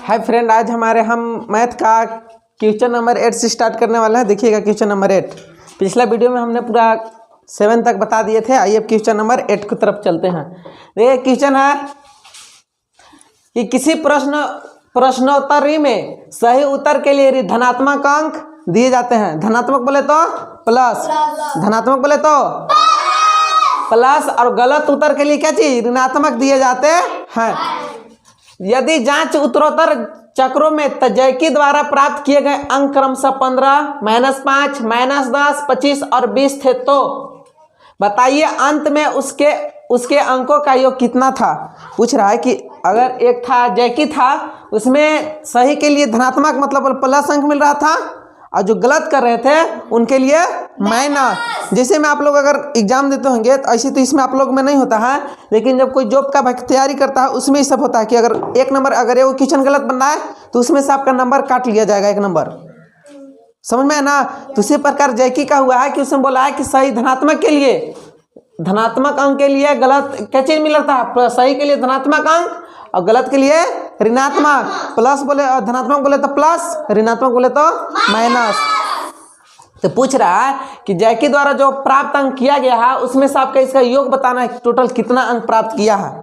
Hi friend, आज हम math का क्वेश्चन नंबर 8 से स्टार्ट करने वाला है। देखिएगा क्वेश्चन नंबर 8। पिछला वीडियो में हमने पूरा 7 तक बता दिए थे। आइए क्वेश्चन नंबर 8 की तरफ चलते हैं। देखिए क्वेश्चन है कि किसी प्रश्नोत्तरी में सही उत्तर के लिए धनात्मक अंक दिए जाते हैं। धनात्मक बोले तो प्लस, धनात्मक बोले तो प्लस, और गलत उत्तर के लिए क्या चीज ऋणात्मक दिए जाते हैं। यदि जांच उत्तरोत्तर चक्रों में तजैकी द्वारा प्राप्त किए गए अंक क्रमशः 15, -5, -10, 25 और 20 थे तो बताइए अंत में उसके अंकों का योग कितना था। पूछ रहा है कि अगर एक था जैकी था, उसमें सही के लिए धनात्मक मतलब प्लस अंक मिल रहा था, और जो गलत कर रहे थे उनके लिए माइनस। जैसे में आप लोग अगर एग्जाम देते होंगे तो ऐसे तो इसमें आप लोग में नहीं होता है, लेकिन जब कोई जॉब का तैयारी करता है उसमें ही सब होता है कि अगर एक नंबर अगर वो क्वेश्चन गलत बन रहा है तो उसमें से आपका नंबर काट लिया जाएगा, एक नंबर। समझ में है ना। तो उसी प्रकार जैकी का हुआ है कि उसमें बोला है कि सही धनात्मक के लिए, धनात्मक अंक के लिए गलत क्या चीज मिल रहा था, सही के लिए धनात्मक अंक और गलत के लिए ऋणात्मक। प्लस बोले धनात्मक बोले तो प्लस, ऋणात्मक बोले तो माइनस। तो पूछ रहा है कि जैकी द्वारा जो प्राप्त अंक किया गया है उसमें से आपका इसका योग बताना है, टोटल कितना अंक प्राप्त किया है,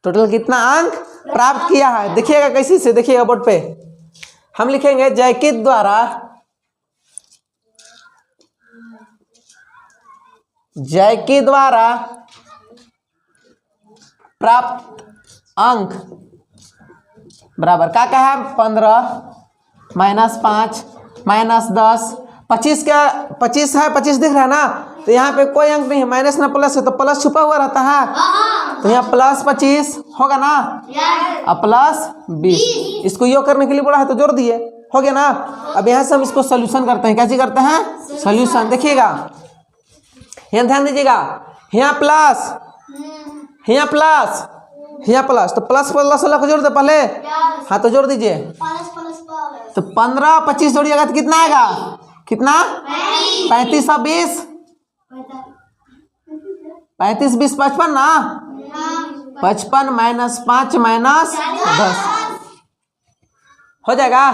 टोटल कितना अंक प्राप्त किया है। देखिएगा कैसे से, देखिएगा बोर्ड पे हम लिखेंगे जैकी द्वारा प्राप्त अंक बराबर क्या क्या है 15, -5, -10, 25 का 25 है, 25 दिख रहा है ना। तो यहाँ पे कोई अंक नहीं है, माइनस ना प्लस है तो प्लस छुपा हुआ रहता है। तो यहाँ +25 होगा ना, और +20 इसको योग करने के लिए बोला है तो जोड़ दिए, हो गया ना। अब यहाँ से हम इसको सोल्यूशन करते हैं। कैसे करते हैं सोल्यूशन, देखिएगा यहाँ ध्यान दीजिएगा। यहाँ प्लस, यहाँ प्लस, यहाँ प्लस, तो प्लस वाला को जोड़ दे पहले। हाँ तो जोड़ दीजिए। तो 15 25 जोड़िएगा तो कितना आएगा, कितना 35 और 20, 35 20 55 ना, 55 -5 -10 हो जाएगा।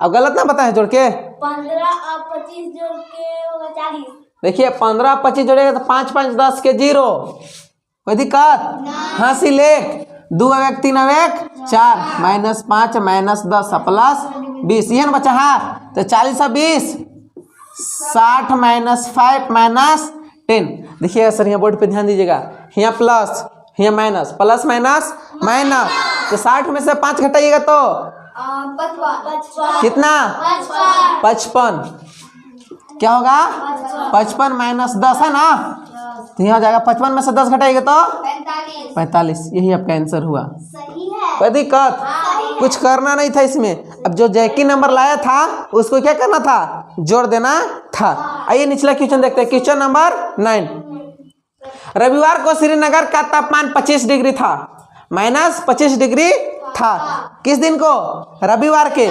अब गलत ना बताए जोड़ के, 15 और 25 जोड़ के होगा 40। देखिए 15 25 जोड़ेगा तो 5 5 10 के 0, कोई दिक्कत। हाँ सिलेक्ट 2 1 3 1 4, -5 -10 प्लस 20, ये ना बचा। हाँ तो 40 और 20 60 -5 -10। देखिएगा सर यहाँ बोर्ड पे ध्यान दीजिएगा, यहाँ प्लस यहाँ माइनस, प्लस माइनस माइनस, तो 60 में से 5 घटाइएगा तो 55 कितना 55, क्या होगा 55 -10 है ना। तो यहाँ हो जाएगा 55 में से 10 घटाइएगा तो 45। यही आपका आंसर हुआ। सही है, कोई दिक्कत, कुछ करना नहीं था इसमें। अब जो जैकी नंबर लाया था उसको क्या करना था, जोड़ देना था। आइए निचला क्वेश्चन देखते हैं। Question number 9। रविवार को श्रीनगर का तापमान 25 डिग्री था, -25 डिग्री था। किस दिन को, रविवार के।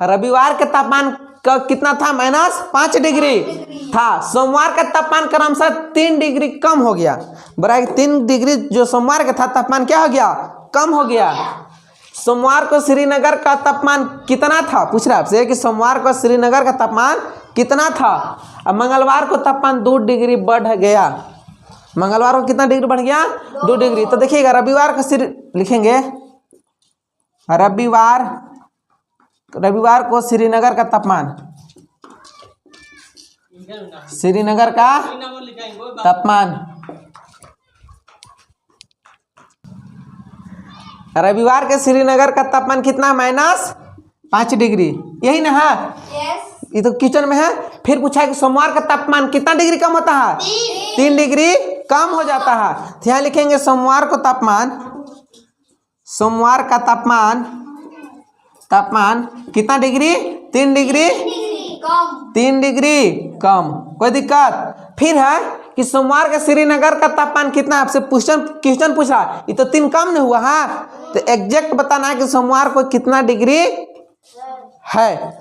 रविवार के तापमान का कितना था, -5 डिग्री था। सोमवार का तापमान क्रमशः 3 डिग्री कम हो गया। बराबर 3 डिग्री जो सोमवार का था तापमान क्या हो गया, कम हो गया। सोमवार को श्रीनगर का तापमान कितना था, पूछ रहा है आपसे कि सोमवार को श्रीनगर का तापमान कितना था। अब मंगलवार को तापमान 2 डिग्री बढ़ गया। मंगलवार को कितना डिग्री बढ़ गया, 2 डिग्री। तो देखिएगा रविवार को लिखेंगे, रविवार को श्रीनगर का तापमान, श्रीनगर का तापमान, रविवार के श्रीनगर का तापमान कितना, -5 डिग्री। यही ना है, ये तो क्वेश्चन में है। फिर पूछा है कि सोमवार का तापमान कितना डिग्री कम होता है, 3 डिग्री कम हो जाता है। तो यहाँ लिखेंगे सोमवार को तापमान, सोमवार का तापमान कितना डिग्री, 3 डिग्री कम, 3 डिग्री कम। कोई दिक्कत। फिर है कि सोमवार का श्रीनगर का तापमान कितना, आपसे क्वेश्चन पूछा, ये तो 3 कम नहीं हुआ है। तो एग्जैक्ट बताना है कि सोमवार को कितना डिग्री है,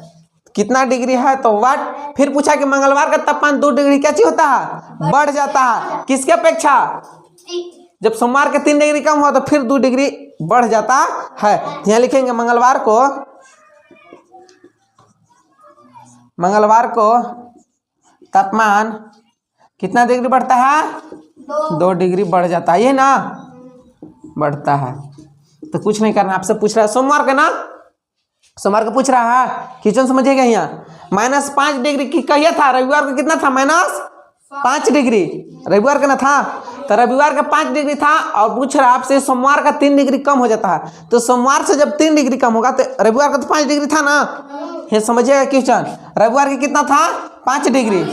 कितना डिग्री है तो व्हाट। फिर पूछा कि मंगलवार का तापमान 2 डिग्री क्या चीज होता है, बढ़ जाता है। किसके अपेक्षा, जब सोमवार के 3 डिग्री कम हुआ तो फिर 2 डिग्री बढ़ जाता है। यहाँ लिखेंगे मंगलवार को तापमान कितना डिग्री बढ़ता है? 2 डिग्री बढ़ जाता है, ये ना बढ़ता है। तो कुछ नहीं करना, आपसे पूछ रहा है सोमवार का ना, सोमवार का पूछ रहा है, क्वेश्चन समझिएगा। यहाँ -5 डिग्री की कहिए था, रविवार का कितना था? -5 डिग्री रविवार का ना था, तो रविवार का 5 डिग्री था और पूछ रहा आपसे सोमवार का 3 डिग्री कम हो जाता है। तो सोमवार से जब 3 डिग्री कम होगा तो रविवार का तो 5 डिग्री था ना, ये समझिएगा क्वेश्चन। रविवार का कितना था? 5 डिग्री,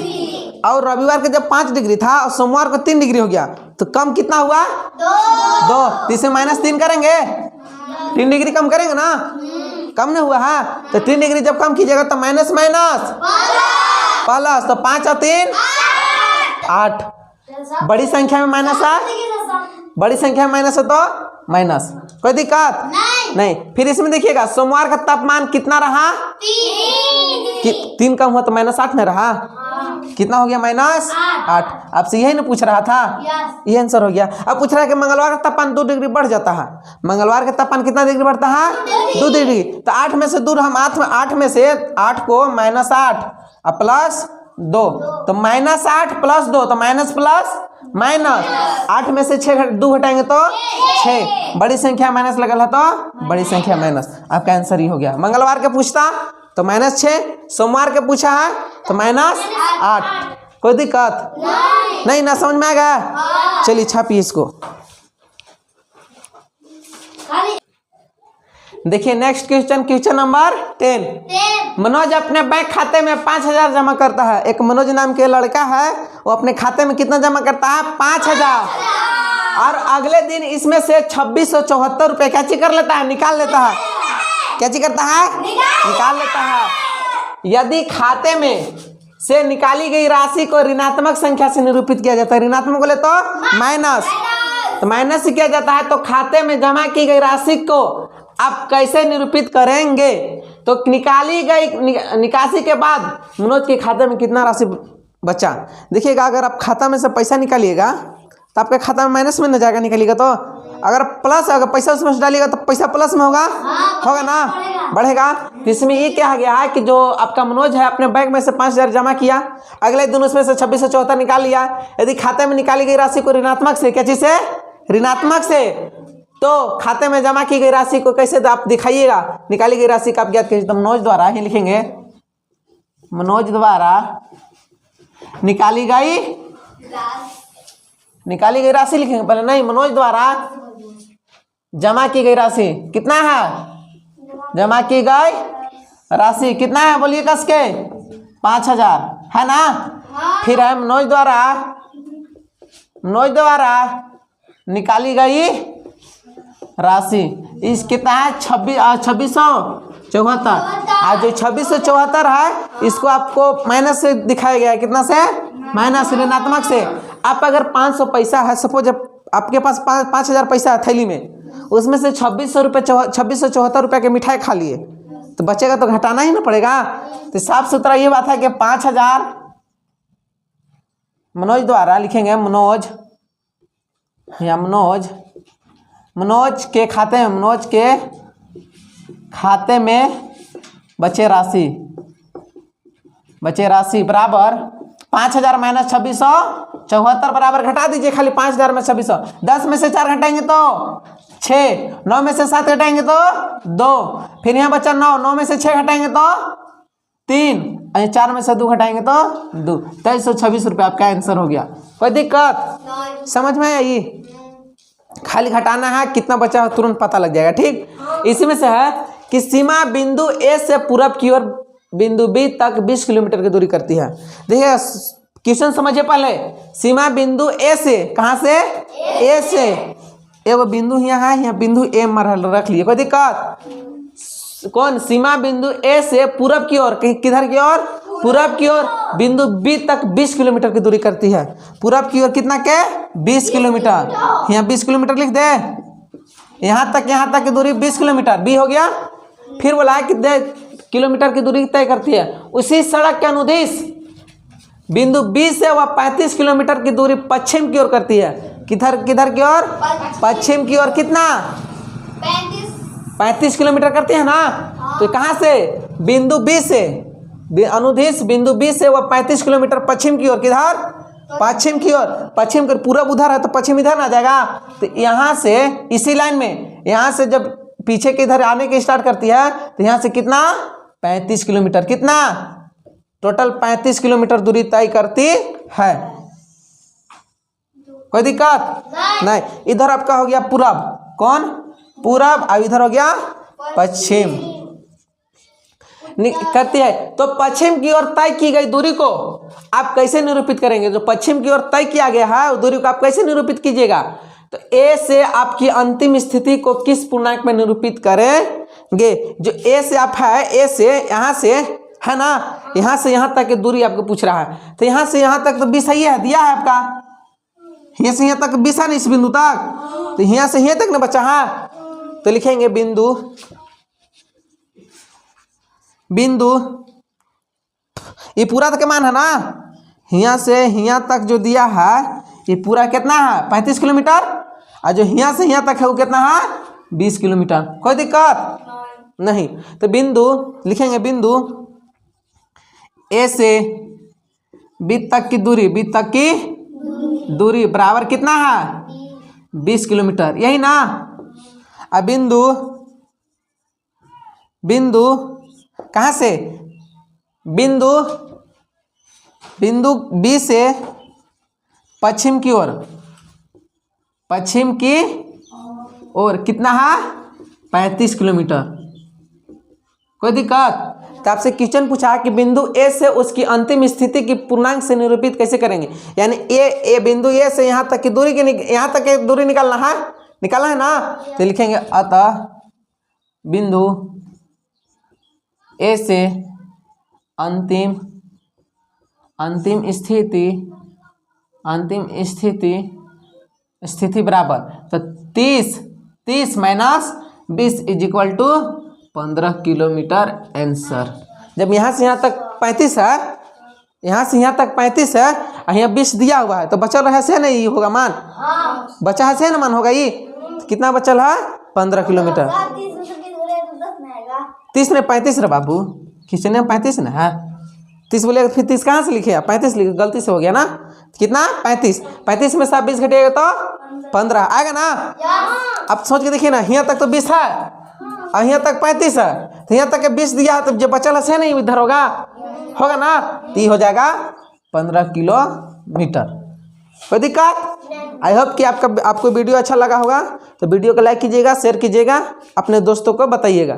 और रविवार का जब 5 डिग्री था और सोमवार को 3 डिग्री हो गया तो कम कितना हुआ? 2। इसे -3 करेंगे, 3 डिग्री कम करेंगे ना, कम नहीं हुआ है। तो 3 डिग्री जब कम कीजिएगा तो माइनस प्लस, तो 5 और 3 8। बड़ी संख्या में माइनस है, बड़ी संख्या में माइनस है तो माइनस, कोई दिक्कत नहीं। फिर इसमें देखिएगा सोमवार का तापमान कितना रहा? 3 कम हुआ तो -8 में रहा, कितना हो गया? -8। आपसे यही ना पूछ रहा था, ये आंसर हो गया। अब पूछ रहा है कि मंगलवार का तापमान 2 डिग्री बढ़ जाता है। मंगलवार का तापमान कितना डिग्री बढ़ता है? 2 डिग्री। तो 8 में से दूर हम 8 में से 8 को -8 और प्लस 2, तो -8 प्लस 2 तो माइनस प्लस माइनस। 8 में से 2 घटाएंगे तो 6, बड़ी संख्या माइनस लगल है तो बड़ी संख्या माइनस। आपका आंसर ही हो गया। मंगलवार के पूछता तो -6, सोमवार के पूछा है तो -8। कोई दिक्कत नहीं ना, समझ में आ गया? चलिए छापिए इसको। देखिए नेक्स्ट क्वेश्चन नंबर 10। मनोज अपने बैंक खाते में 5000 जमा करता है। एक मनोज नाम के लड़का है, वो अपने खाते में कितना जमा करता है? 5000, और अगले दिन इसमें से 2674 रुपये क्या चीज कर लेता है? निकाल लेता है। क्या चीज करता है? निकाल लेता है। यदि खाते में से निकाली गई राशि को ऋणात्मक संख्या से निरूपित किया जाता है, ऋणात्मक बोले तो माइनस, तो माइनस से किया जाता है, तो खाते में जमा की गई राशि को आप कैसे निरूपित करेंगे? तो निकाली गई निकासी के बाद मनोज के खाते में कितना राशि बचा? देखिएगा, अगर आप खाता में से पैसा निकालिएगा तो आपके खाता में माइनस में न जाएगा, निकालिएगा तो। अगर प्लस, अगर पैसा उसमें से डालिएगा तो पैसा प्लस में होगा, होगा ना, बढ़ेगा। इसमें ये क्या गया है कि जो आपका मनोज है अपने बैंक में से 5000 जमा किया, अगले दिन उसमें से 2674 निकाल लिया। यदि खाते में निकाली गई राशि को ऋणात्मक से, क्या चीज से? ऋणात्मक से, तो खाते में जमा की गई राशि को कैसे आप दिखाइएगा? निकाली गई राशि का आप ज्ञात कीजिए। तो मनोज द्वारा ही लिखेंगे, मनोज द्वारा निकाली गई राशि लिखेंगे पहले, नहीं, मनोज द्वारा जमा की गई राशि कितना है? जमा की गई राशि कितना है? बोलिए कस के, 5000 है ना। फिर है मनोज द्वारा निकाली गई राशि, इस कितना है? 2674। आज जो 2674 है इसको आपको माइनस से दिखाया गया है, कितना से? माइनस, ऋणात्मक से। आप अगर 500 पैसा है, सपोज आपके पास 5000 पैसा है थैली में, उसमें से 2674 रुपये के मिठाई खा लिए तो बचेगा तो घटाना ही ना पड़ेगा। तो साफ सुथरा ये बात है कि 5000 मनोज द्वारा लिखेंगे, मनोज के खाते में बचे राशि बराबर 5000 माइनस 2674 बराबर, घटा दीजिए खाली 5000 में 2600। 10 में से 4 घटाएंगे तो 6, 9 में से 7 घटाएंगे तो 2, फिर यहाँ बचा 9 में से 6 घटाएंगे तो 3, 4 में से 2 घटाएंगे तो 2। 2326 रुपये आपका आंसर हो गया। कोई दिक्कत समझ में आई? खाली घटाना है, कितना बचा है तुरंत पता लग जाएगा। ठीक, इसी में से है कि सीमा बिंदु ए से पूरब की ओर बिंदु बी तक 20 किलोमीटर की दूरी करती है। देखिए क्वेश्चन समझिए पहले, सीमा बिंदु ए से, कहाँ से? ए से, एगो बिंदु यहाँ है, यहाँ बिंदु ए रख लिए, कोई दिक्कत? कौन? सीमा बिंदु ए से पूरब की ओर, किधर की ओर? पूरब की ओर बिंदु बी तक 20 किलोमीटर की दूरी करती है। पूरब की ओर कितना के? 20 किलोमीटर। यहाँ 20 किलोमीटर लिख दे, यहाँ तक की दूरी 20 किलोमीटर, बी हो गया। फिर बोला है कितने किलोमीटर की दूरी तय करती है? उसी सड़क के अनुदिश बिंदु बी से वह 35 किलोमीटर की दूरी पश्चिम की ओर करती है। किधर किधर की ओर? पश्चिम की ओर। कितना? 35 किलोमीटर करते हैं ना। तो कहाँ से? बिंदु बी से, अनुदिश बिंदु बी से वो 35 किलोमीटर पश्चिम की ओर। किधर? पश्चिम की ओर। पश्चिम कर पूरब उधर है तो पश्चिम इधर ना जाएगा। तो यहाँ से इसी लाइन में, यहाँ से जब पीछे के इधर आने की स्टार्ट करती है तो यहाँ से कितना? 35 किलोमीटर। कितना? टोटल 35 किलोमीटर दूरी तय करती है। कोई दिक्कत नहीं। इधर आपका हो गया पूरब। कौन? पूरब। अब इधर हो गया पश्चिम। करती है तो पश्चिम की ओर तय की गई दूरी को आप कैसे निरूपित करेंगे? जो पश्चिम की ओर तय किया गया है उस दूरी को आप कैसे निरूपित कीजिएगा? तो ए से आपकी अंतिम स्थिति को किस पूर्णांक में निरूपित करेंगे? जो ए से आप है, ए से यहाँ से है ना, यहाँ से यहाँ तक की दूरी आपको पूछ रहा है। तो यहाँ से यहाँ तक तो 20 ही है, दिया है आपका। यहाँ से यहाँ तक 20 है ना, इस बिंदु तक। तो यहाँ से यहाँ तक ना बचा है। तो लिखेंगे बिंदु ये पूरा तक मान है ना, यहाँ से यहाँ तक जो दिया है ये पूरा कितना है? 35 किलोमीटर। और जो यहाँ से यहाँ तक है वो कितना है? 20 किलोमीटर। कोई दिक्कत नहीं। तो बिंदु लिखेंगे, बिंदु ए से बी तक की दूरी, बी तक की दूरी बराबर कितना है? 20 किलोमीटर। यही ना। अब बिंदु कहाँ से? बिंदु बी से पश्चिम की ओर, पश्चिम की ओर कितना है? 35 किलोमीटर। कोई दिक्कत? तो आपसे क्वेश्चन पूछा कि बिंदु ए से उसकी अंतिम स्थिति की पूर्णांक से निरूपित कैसे करेंगे? यानी ए बिंदु ए से यहाँ तक की दूरी की, यहाँ तक की दूरी निकालना है ना। तो लिखेंगे अतः बिंदु ए से अंतिम स्थिति बराबर, तो 30 minus 20 is equal to 15 kilometre answer. जब यहाँ से यहाँ तक 35 है, यहाँ से यहाँ तक 35 है और यहाँ 20 दिया हुआ है तो बचल रहा से नहीं होगा मान? बचा है से ना मान होगा। ये कितना बचल है? 15 किलोमीटर। 30 में 35 रे बाबू, खींचने में 35 ना है। 30 बोलेगा फिर 30 कहाँ से लिखे? 35 लिखे, गलती से हो गया ना। कितना? 35 में से 20 घटेगा तो 15 आएगा ना। अब सोच के देखिए ना, यहाँ तक तो 20 है और यहाँ तक 35 है। तो यहाँ तक 20 दिया है तो जो बचल है से नहीं इधर होगा ना। तो ये हो जाएगा 15 किलोमीटर। कोई दिक्कत? आई होप कि आपको वीडियो अच्छा लगा होगा। तो वीडियो को लाइक कीजिएगा, शेयर कीजिएगा, अपने दोस्तों को बताइएगा।